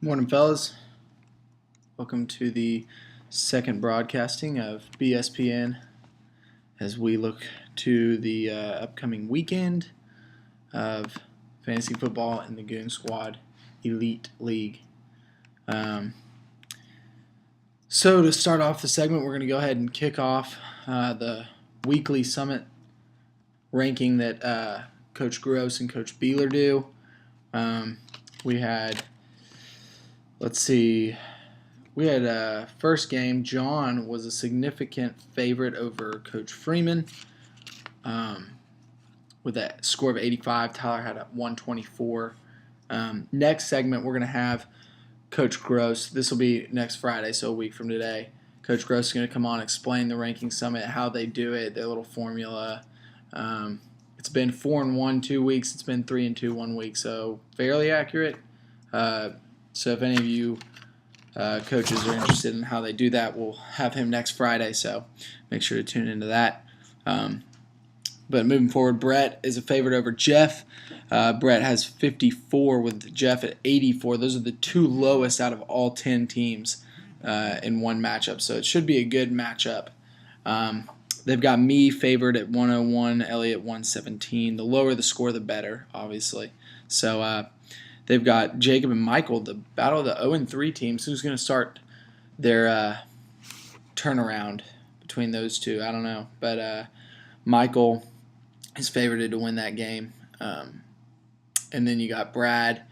Morning, fellas. Welcome to the second broadcasting of BSPN as we look to the upcoming weekend of fantasy football in the Goon Squad Elite League. So to start off the segment, we're going to go ahead and kick off the weekly summit ranking that Coach Gross and Coach Beeler do. We had first game, John was a significant favorite over Coach Freeman with a score of 85. Tyler had a 124. Next segment, we're going to have Coach Gross. This will be next Friday, so a week from today. Coach Gross is going to come on, explain the ranking summit, how they do it, their little formula. It's been 4-1 2 weeks. It's been 3-2 1 week, so fairly accurate. So if any of you coaches are interested in how they do that, we'll have him next Friday, so make sure to tune into that. But moving forward, Brett is a favorite over Jeff. Brett has 54 with Jeff at 84. Those are the two lowest out of all 10 teams in one matchup, so it should be a good matchup. They've got me favored at 101, Elliot 117. The lower the score, the better, obviously. So they've got Jacob and Michael, the battle of the 0-3 teams. Who's going to start their turnaround between those two? I don't know. But Michael is favored to win that game. And then you got Brad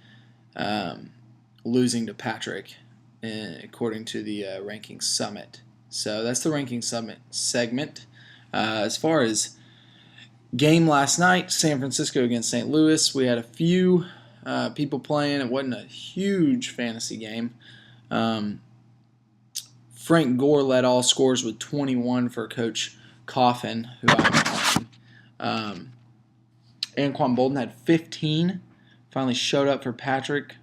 losing to Patrick, according to the Ranking Summit. So that's the Ranking Summit segment. As far as game last night, San Francisco against St. Louis, we had a few people playing. It wasn't a huge fantasy game. Frank Gore led all scores with 21 for Coach Coffin, who I'm on. Anquan Bolden had 15. Finally showed up for Patrick.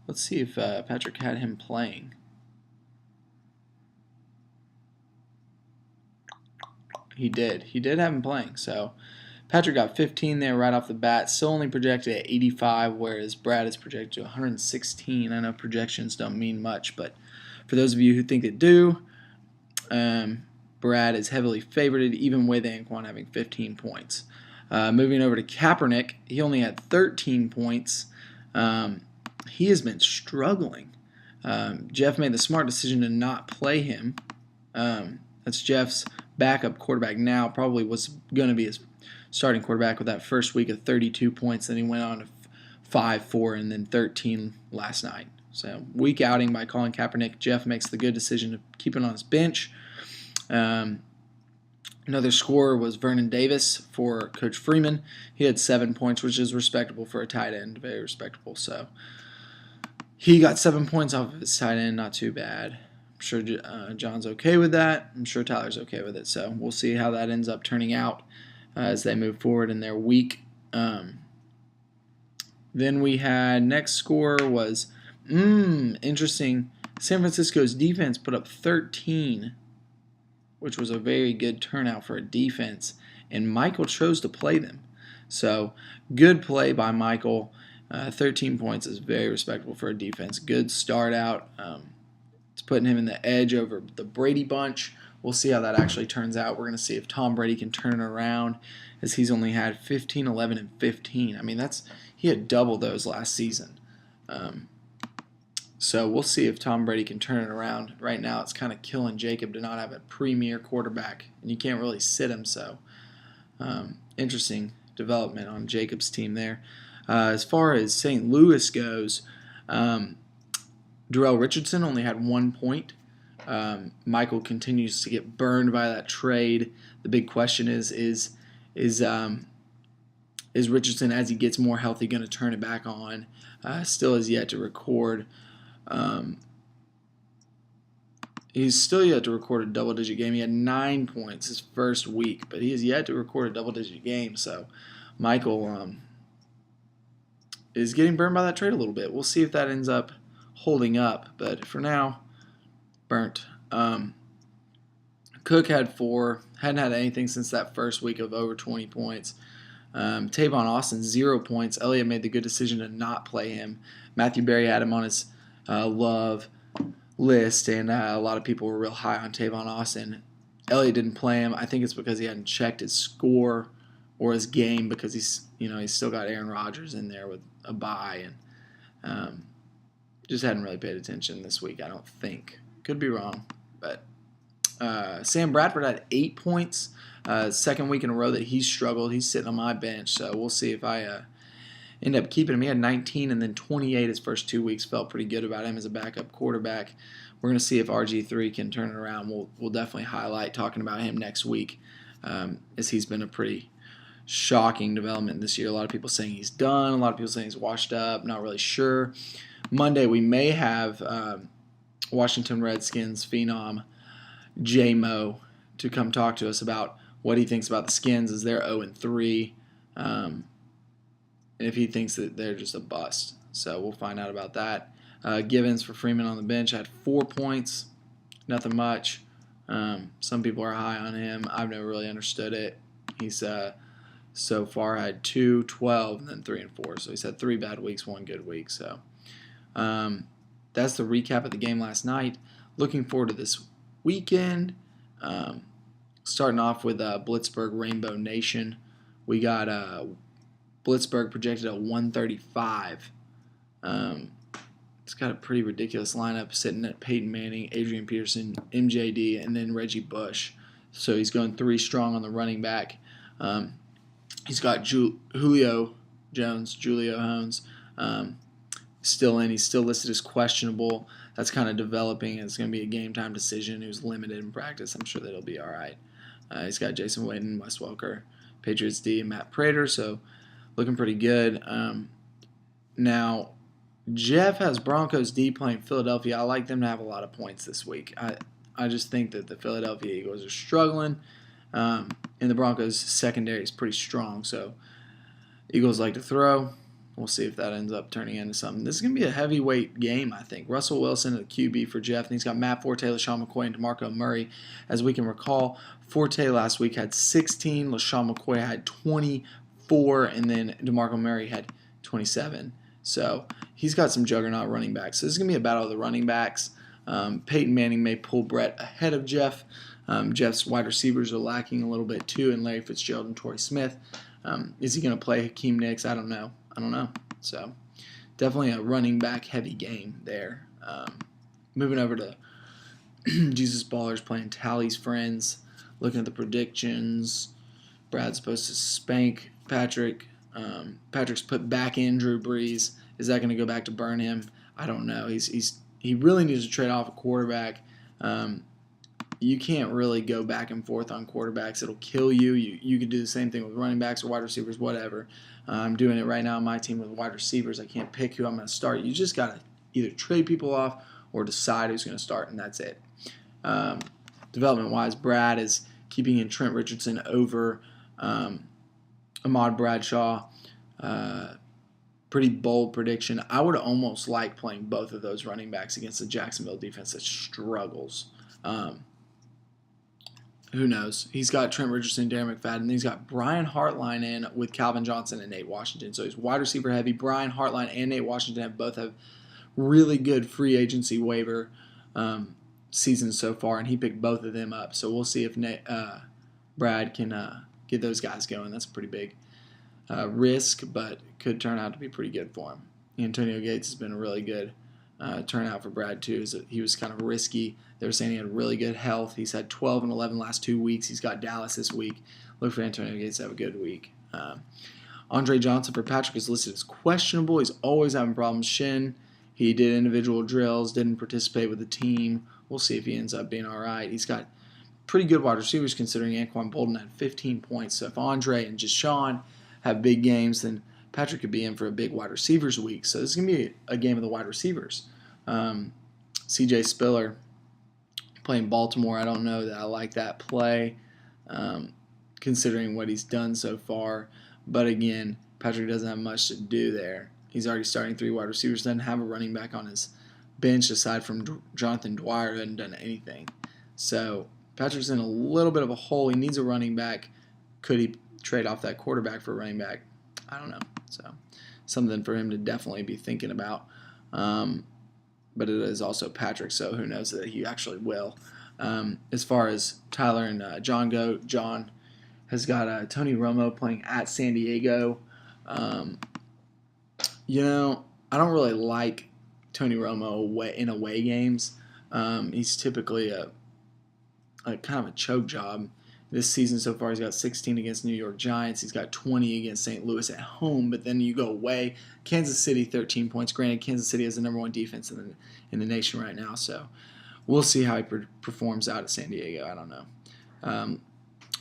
Let's see if Patrick had him playing. He did. He did have him playing. So Patrick got 15 there right off the bat. Still only projected at 85, whereas Brad is projected to 116. I know projections don't mean much, but for those of you who think they do, Brad is heavily favored, even with Anquan having 15 points. Moving over to Kaepernick, he only had 13 points. He has been struggling. Jeff made the smart decision to not play him. That's Jeff's backup quarterback now. Probably was going to be his starting quarterback with that first week of 32 points. Then he went on to 5-4 and then 13 last night. So weak outing by Colin Kaepernick. Jeff makes the good decision to keep it on his bench. Another scorer was Vernon Davis for Coach Freeman. He had 7 points, which is respectable for a tight end. Very respectable. So he got 7 points off of his tight end. Not too bad. I'm sure John's okay with that. I'm sure Tyler's okay with it. So we'll see how that ends up turning out as they move forward in their week. Then we had next score was interesting. San Francisco's defense put up 13, which was a very good turnout for a defense, and Michael chose to play them. So good play by Michael. 13 points is very respectable for a defense. Good start out. It's putting him in the edge over the Brady bunch. We'll see how that actually turns out. We're going to see if Tom Brady can turn it around, as he's only had 15, 11, and 15. I mean, he had double those last season. So we'll see if Tom Brady can turn it around. Right now, it's kind of killing Jacob to not have a premier quarterback, and you can't really sit him. So interesting development on Jacob's team there. As far as St. Louis goes, Darrell Richardson only had 1 point. Michael continues to get burned by that trade. The big question is Richardson, as he gets more healthy, going to turn it back on? Still has yet to record. He's still yet to record a double-digit game. He had 9 points his first week, but he has yet to record a double-digit game. So Michael is getting burned by that trade a little bit. We'll see if that ends up holding up, but for now, burnt. Cook had 4. Hadn't had anything since that first week of over 20 points. Tavon Austin, 0 points. Elliott made the good decision to not play him. Matthew Berry had him on his Love list, and a lot of people were real high on Tavon Austin. Elliott didn't play him. I think it's because he hadn't checked his score or his game, because he's still got Aaron Rodgers in there with a bye, and just hadn't really paid attention this week, I don't think. Could be wrong, but Sam Bradford had 8 points. Second week in a row that he's struggled. He's sitting on my bench, so we'll see if I end up keeping him. He had 19 and then 28 his first 2 weeks. Felt pretty good about him as a backup quarterback. We're going to see if RG3 can turn it around. We'll definitely highlight talking about him next week, as he's been a pretty shocking development this year. A lot of people saying he's done. A lot of people saying he's washed up. Not really sure. Monday we may have Washington Redskins phenom J-Mo to come talk to us about what he thinks about the Skins, as they're 0-3, and if he thinks that they're just a bust. So we'll find out about that. Givens for Freeman on the bench had 4 points, nothing much. Some people are high on him. I've never really understood it. He's so far had 2, 12, and then 3 and 4. So he's had 3 bad weeks, 1 good week. So that's the recap of the game last night. Looking forward to this weekend. Starting off with Blitzburg Rainbow Nation. We got Blitzburg projected at 135. It's got a pretty ridiculous lineup sitting at Peyton Manning, Adrian Peterson, MJD, and then Reggie Bush. So he's going 3 strong on the running back. He's got Julio Jones, still in. He's still listed as questionable. That's kind of developing. It's going to be a game-time decision. He was limited in practice. I'm sure that he'll be all right. He's got Jason Witten, Wes Welker, Patriots D, and Matt Prater, so looking pretty good. Now, Jeff has Broncos D playing Philadelphia. I like them to have a lot of points this week. I just think that the Philadelphia Eagles are struggling, and the Broncos secondary is pretty strong, so Eagles like to throw. We'll see if that ends up turning into something. This is going to be a heavyweight game, I think. Russell Wilson at the QB for Jeff, and he's got Matt Forte, LaShawn McCoy, and DeMarco Murray. As we can recall, Forte last week had 16, LaShawn McCoy had 24, and then DeMarco Murray had 27. So he's got some juggernaut running backs. So this is going to be a battle of the running backs. Peyton Manning may pull Brett ahead of Jeff. Jeff's wide receivers are lacking a little bit too, and Larry Fitzgerald and Torrey Smith. Is he going to play Hakeem Nicks? I don't know. So definitely a running back heavy game there. Moving over to Jesus Ballers playing Tally's Friends. Looking at the predictions. Brad's supposed to spank Patrick. Patrick's put back in Drew Brees. Is that going to go back to burn him? I don't know. He really needs to trade off a quarterback. You can't really go back and forth on quarterbacks. It'll kill you. You can do the same thing with running backs or wide receivers, whatever. I'm doing it right now on my team with wide receivers. I can't pick who I'm going to start. You just got to either trade people off or decide who's going to start, and that's it. Development-wise, Brad is keeping in Trent Richardson over Ahmad Bradshaw. Pretty bold prediction. I would almost like playing both of those running backs against the Jacksonville defense that struggles. Who knows? He's got Trent Richardson, Darren McFadden, and he's got Brian Hartline in with Calvin Johnson and Nate Washington. So he's wide receiver heavy. Brian Hartline and Nate Washington both have really good free agency waiver seasons so far, and he picked both of them up. So we'll see if Brad can get those guys going. That's a pretty big risk, but could turn out to be pretty good for him. Antonio Gates has been a really good turnout for Brad too. He was kind of risky. They were saying he had really good health. He's had 12 and 11 last 2 weeks. He's got Dallas this week. Look for Antonio Gates to have a good week. Andre Johnson for Patrick is listed as questionable. He's always having problems. Shin. He did individual drills, didn't participate with the team. We'll see if he ends up being all right. He's got pretty good wide receivers considering Anquan Bolden had 15 points. So if Andre and Deshaun have big games, then Patrick could be in for a big wide receivers week. So this is going to be a game of the wide receivers. C.J. Spiller playing Baltimore. I don't know that I like that play considering what he's done so far. But again, Patrick doesn't have much to do there. He's already starting 3 wide receivers, doesn't have a running back on his bench aside from Jonathan Dwyer, who hasn't done anything. So Patrick's in a little bit of a hole. He needs a running back. Could he trade off that quarterback for a running back? I don't know. So something for him to definitely be thinking about. but it is also Patrick, so who knows that he actually will. As far as Tyler and John go, John has got Tony Romo playing at San Diego. Um, I don't really like Tony Romo in away games. He's typically a kind of a choke job. This season so far, he's got 16 against New York Giants. He's got 20 against St. Louis at home, but then you go away. Kansas City, 13 points. Granted, Kansas City has the number one defense in the nation right now, so we'll see how he performs out at San Diego. I don't know.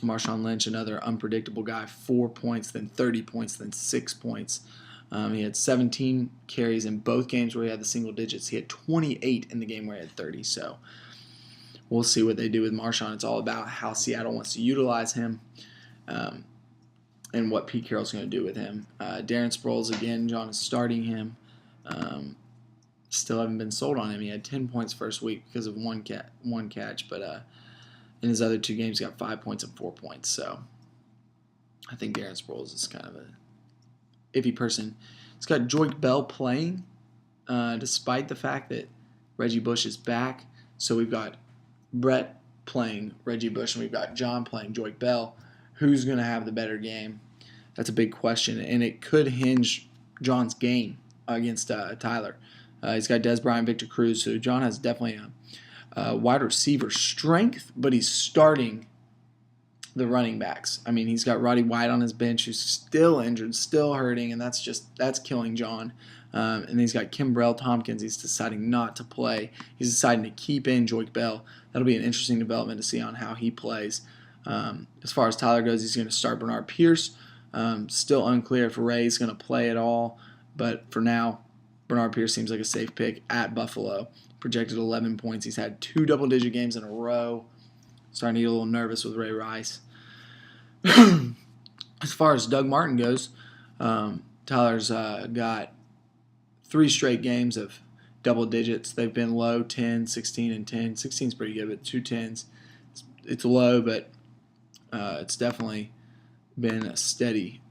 Marshawn Lynch, another unpredictable guy, 4 points, then 30 points, then 6 points. He had 17 carries in both games where he had the single digits. He had 28 in the game where he had 30, so we'll see what they do with Marshawn. It's all about how Seattle wants to utilize him and what Pete Carroll's going to do with him. Darren Sproles, again, John is starting him. Still haven't been sold on him. He had 10 points first week because of one catch, but in his other 2 games, he got 5 points and 4 points. So I think Darren Sproles is kind of a iffy person. He's got Joyke Bell playing despite the fact that Reggie Bush is back. So we've got Brett playing Reggie Bush, and we've got John playing Joyke Bell. Who's going to have the better game? That's a big question, and it could hinge John's game against Tyler. He's got Dez Bryant, Victor Cruz, so John has definitely a wide receiver strength, but he's starting the running backs. I mean, he's got Roddy White on his bench, who's still injured, still hurting, and that's killing John. And he's got Kimbrell Tompkins. He's deciding not to play. He's deciding to keep in Joyke Bell. That'll be an interesting development to see on how he plays. As far as Tyler goes, he's going to start Bernard Pierce. Still unclear if Ray's going to play at all, but for now, Bernard Pierce seems like a safe pick at Buffalo. Projected 11 points. He's had 2 double-digit games in a row. Starting to get a little nervous with Ray Rice. As far as Doug Martin goes, Tyler's got 3 straight games of double digits. They've been low, 10, 16, and 10. 16 is pretty good, but 2 10s. It's low, but it's definitely been a steady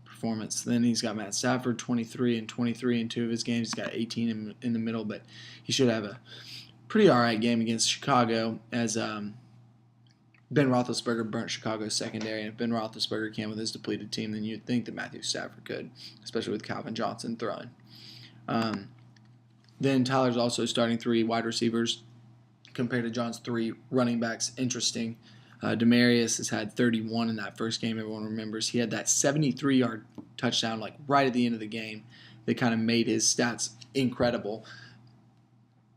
performance. Then he's got Matt Stafford, 23 and 23 in 2 of his games. He's got 18 in the middle, but he should have a pretty all right game against Chicago as Ben Roethlisberger burnt Chicago's secondary. And if Ben Roethlisberger can with his depleted team, then you'd think that Matthew Stafford could, especially with Calvin Johnson throwing. Then Tyler's also starting 3 wide receivers compared to John's 3 running backs. Interesting. Demarius has had 31 in that first game. Everyone remembers he had that 73-yard touchdown like right at the end of the game that kind of made his stats incredible.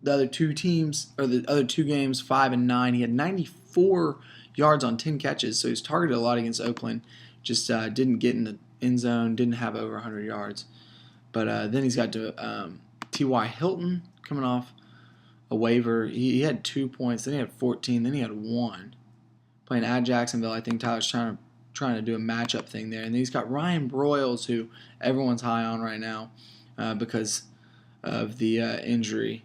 The other 2 teams, or the other 2 games, 5 and 9, he had 94 yards on 10 catches, so he was targeted a lot against Oakland. Just didn't get in the end zone, didn't have over 100 yards. But then he's got T.Y. Hilton coming off a waiver. He had 2 points, then he had 14, then he had 1. Playing at Jacksonville, I think Tyler's trying to do a matchup thing there. And then he's got Ryan Broyles, who everyone's high on right now because of the injury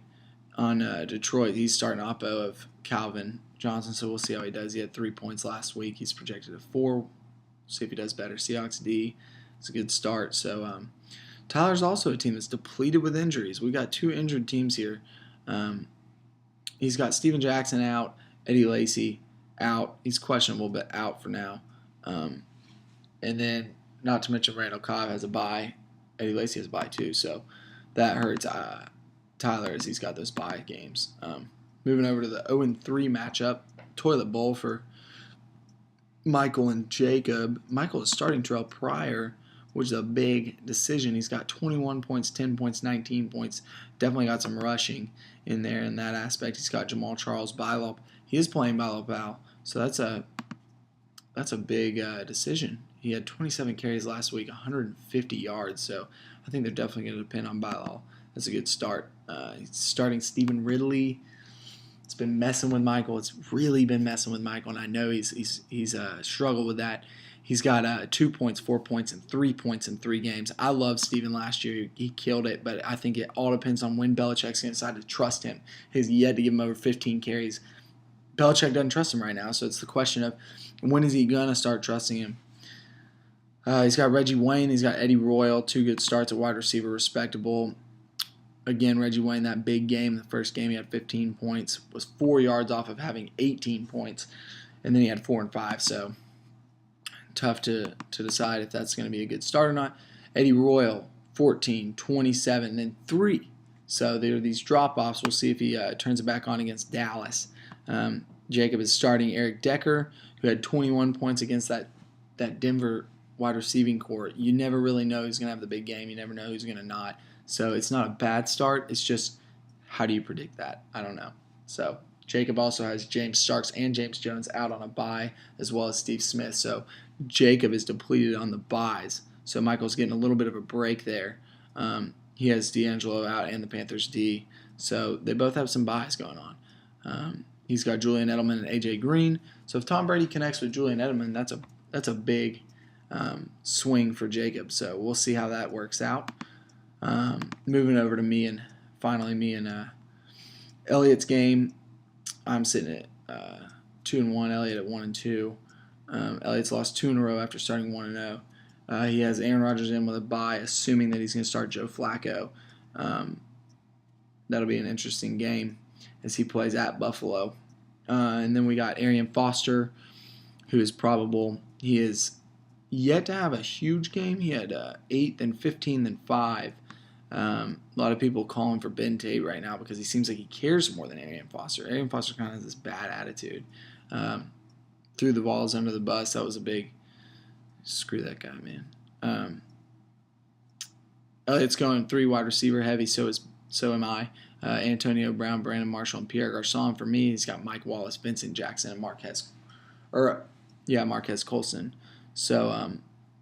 on Detroit. He's starting oppo of Calvin Johnson, so we'll see how he does. He had 3 points last week. He's projected at 4. We'll see if he does better. Seahawks D is a good start. So Tyler's also a team that's depleted with injuries. We've got 2 injured teams here. He's got Steven Jackson out, Eddie Lacy out. He's questionable, but out for now. And then, not to mention, Randall Cobb has a bye. Eddie Lacy has a bye too, so that hurts Tyler as he's got those bye games. Moving over to the 0-3 matchup, toilet bowl for Michael and Jacob. Michael is starting Terrell Pryor, which is a big decision. He's got 21 points, 10 points, 19 points. Definitely got some rushing in there in that aspect. He's got Jamal Charles, Bylop. He is playing Bylop Powell, so that's a big decision. He had 27 carries last week, 150 yards, so I think they're definitely going to depend on Bylop. That's a good start. He's starting Stephen Ridley. It's been messing with Michael. It's really been messing with Michael, and I know he's struggled with that. He's got 2 points, 4 points, and 3 points in 3 games. I love Steven last year. He killed it, but I think it all depends on when Belichick's going to decide to trust him. He's yet to give him over 15 carries. Belichick doesn't trust him right now, so it's the question of when is he going to start trusting him. He's got Reggie Wayne. He's got Eddie Royal. 2 good starts at wide receiver, respectable. again, Reggie Wayne, that big game, the first game he had 15 points, was 4 yards off of having 18 points, and then he had 4 and 5. So tough to decide if that's going to be a good start or not. Eddie Royal, 14, 27, then 3. So there are these drop-offs. We'll see if he turns it back on against Dallas. Jacob is starting Eric Decker, who had 21 points against that Denver wide receiving core. You never really know who's going to have the big game. You never know who's going to not. So it's not a bad start. It's just, how do you predict that? I don't know. So Jacob also has James Starks and James Jones out on a bye, as well as Steve Smith. So Jacob is depleted on the byes. So Michael's getting a little bit of a break there. He has D'Angelo out and the Panthers D. So they both have some byes going on. He's got Julian Edelman and A.J. Green. So if Tom Brady connects with Julian Edelman, that's a big swing for Jacob. So we'll see how that works out. Moving over to me and Elliot's game. I'm sitting at 2-1. Elliot at 1-2. Elliot's lost 2 in a row after starting 1-0. He has Aaron Rodgers in with a bye, assuming that he's going to start Joe Flacco. That'll be an interesting game as he plays at Buffalo. And then we got Arian Foster, who is probable. He is yet to have a huge game. He had 8, then 15, then 5. A lot of people calling for Ben Tate right now because he seems like he cares more than Arian Foster. Arian Foster kind of has this bad attitude. Threw the balls under the bus. That was a big screw that guy, man. Elliot's going 3 wide receiver heavy. So am I. Antonio Brown, Brandon Marshall, and Pierre Garçon. For me, he's got Mike Wallace, Vincent Jackson, and Marquez Colson. So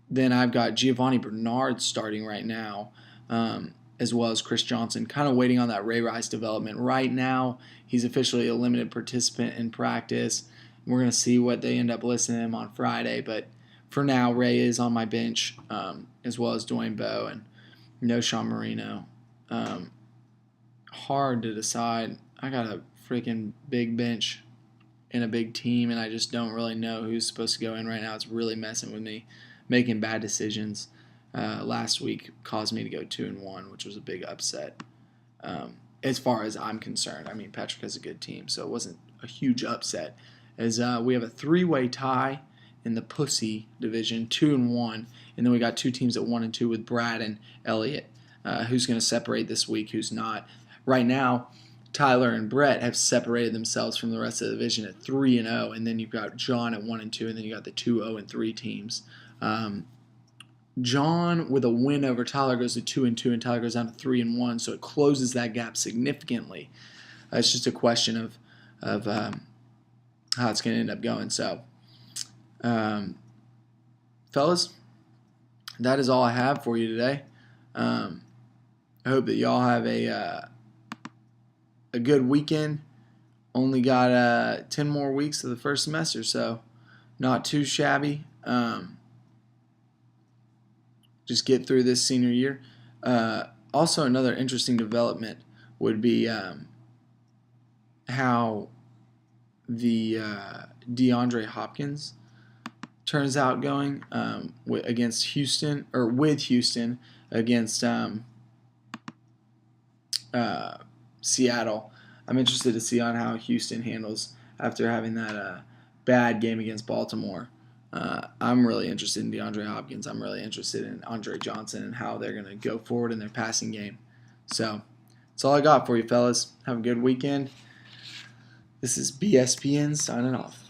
then I've got Giovanni Bernard starting right now, as well as Chris Johnson, kind of waiting on that Ray Rice development. Right now, he's officially a limited participant in practice. We're going to see what they end up listing him on Friday, but for now, Ray is on my bench, as well as Dwayne Bowe and no Sean Marino. Hard to decide. I got a freaking big bench in a big team, and I just don't really know who's supposed to go in right now. It's really messing with me, making bad decisions. Last week caused me to go 2-1, which was a big upset. As far as I'm concerned, I mean, Patrick has a good team, so it wasn't a huge upset. As we have a 3-way tie in the Pussy division, 2-1, and then we got 2 teams at 1-2 with Brad and Elliot. Who's going to separate this week? Who's not? Right now, Tyler and Brett have separated themselves from the rest of the division at 3-0, and then you've got John at 1-2, and then you got the 2-0-3 teams. John, with a win over Tyler, goes to 2-2, and Tyler goes down to 3-1, so it closes that gap significantly. It's just a question of how it's going to end up going. So, fellas, that is all I have for you today. I hope that y'all have a good weekend. Only got 10 more weeks of the first semester, so not too shabby. Just get through this senior year. Also, another interesting development would be how the DeAndre Hopkins turns out going against Houston, or with Houston against Seattle. I'm interested to see on how Houston handles after having that bad game against Baltimore. I'm really interested in DeAndre Hopkins. I'm really interested in Andre Johnson and how they're going to go forward in their passing game. So that's all I got for you, fellas. Have a good weekend. This is BSPN signing off.